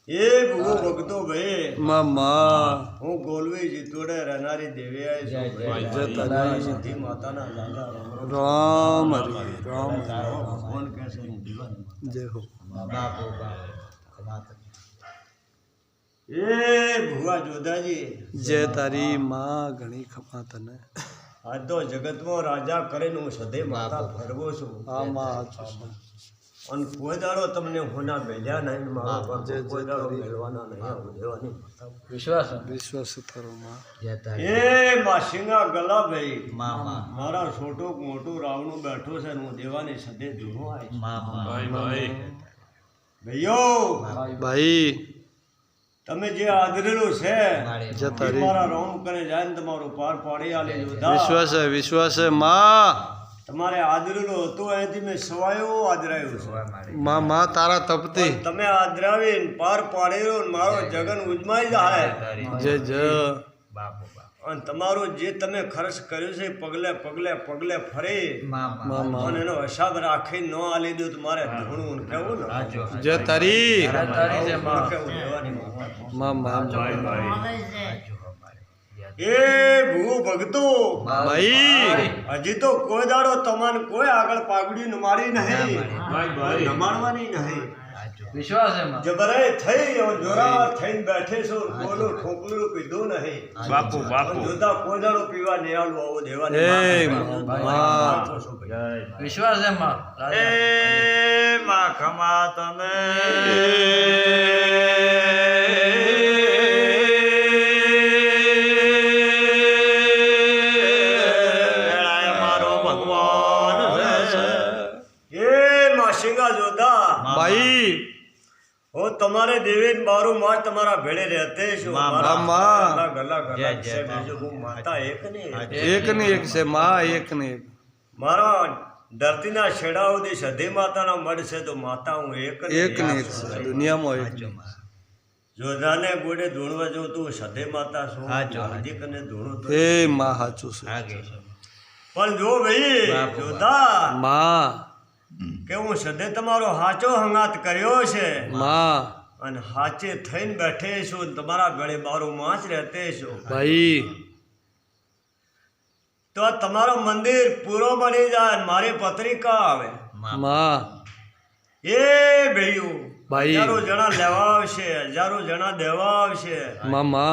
એ ભૂવો ભગતો ભાઈ મામા હું ગોલવી જીતોડે રહેનારી દેવી આવી છું સતી માતાના લાલા રામ હરે રામ ભગવાન કહેશે હું દીવાન જય હો એ ભુવા જોધાજી જય તારી માં ઘણી ખમા તને આજ તો જગતમાં રાજા કરીને હું સદે માતા ફરવો છું આ માં હાચું અને કોઈ દાડો તમને હોના ભેલ્યા નહીં મારો પર કોઈ દાડો ભેલવાના નહીં આવું દેવાની વિશ્વાસ તારો માં એ માસિંગા ગલા ભાઈ મારા છોટું મોટું રાવણું બેઠું છે ને હું દેવાની સદે ધૂણો આવીશ ભાઈઓ ભાઈ તમે જે આદરેલું છે જય તારી મારા રામ કરે જાય ને તમારું પાર પાડી આલે જોધા વિશ્વાસ હે માં તમારે આદરેલું હતું અહીંથી મેં સવાયો આદરાયું છે માં તારા તપતી તમે આદરાવીને પાર પાડેલો ને મારો જગન ઉજમાઈ જાય જય જય અને તમારું જે તમે ખર્ચ કર્યું છે પગલે પગલે પગલે ફરી અને એનો હિસાબ રાખી ન આલી દઉં તો મારે ધૂણું કેવું ને જય તારી કેવું દેવાની માં એ ભૂ ભગતો ભાઈ હજી તો કોઈ દાડો તમને કોઈ આગળ પાઘડી નમાડી નહીં નમાડવાની નહીં વિશ્વાસ છે જબરાઈ થઈ જોરાવર થઈને બેઠે છો બોલો ઠોકલું પીધું નહીં બાપુ જોતા કોઈ દાડો પીવા નહીં આવું આવો એ દેવાની વિશ્વાસ છે માં એ માં ખમા તને ભાઈ હો તમારે દેવી બારું માં તમારા ભેળે રહેતે છું મારા ગલા ગલા છે બીજું હું માતા એક ને એક છે માં એક ને એક મારા ધરતીના છેડા સુધી સધી માતાનો મઢ છે તો માતા હું એક ને એક છે દુનિયામાં એક જોધાને ગોડે ધૂણવા જો તું સધી માતા છું હાજી કને ધૂણું એ માં હાચું છે પણ જો ભાઈ જોધા માં કે હું સદે તમારો હાચો હંગાત કર્યો છે માં અને હાચે થઈને બેઠે છું તમારા ગળે બારું માં જ રહેતે છું ભાઈ તો આ તમારો મંદિર પૂરો બની જાય અને મારી પત્રિકા આવે માં એ ભાઈઓ ભાઈ હજારો જણા લેવા આવશે હજારો જણા દેવા આવશે માં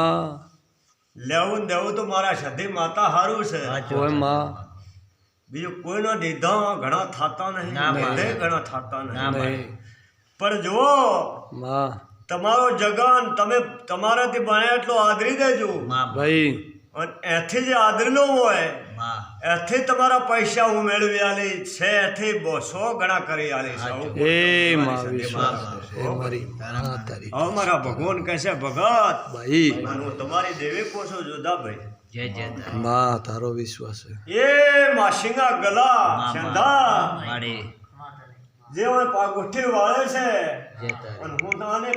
લેવું ને દેવું તો મારા સધી માતા હારું છે ઓય માં બીજું કોઈનો દીધા ઘણા થતા નહીં બધે ઘણા થતા નહીં પણ જુઓ માં તમારો જગન તમે તમારાથી બને એટલો આદરી દેજો ભાઈ અને એથી જે આદરેલો હોય એથી તમારા પૈસા હું મેળવી આલી છે એથી 200 ગણા કરી આલી એ માં વિશ્વાસ એ મારી માં તારી હવે મારા ભગવાન કહેશે ભગત ભાઈ હું તમારી દેવી કોશો જોધા ભાઈ જય જય માં તારો વિશ્વાસ છે એ માસિંગા ગલા સંધા માડી જે પાગુઠી વાળે છે જય તારી અને હું તાને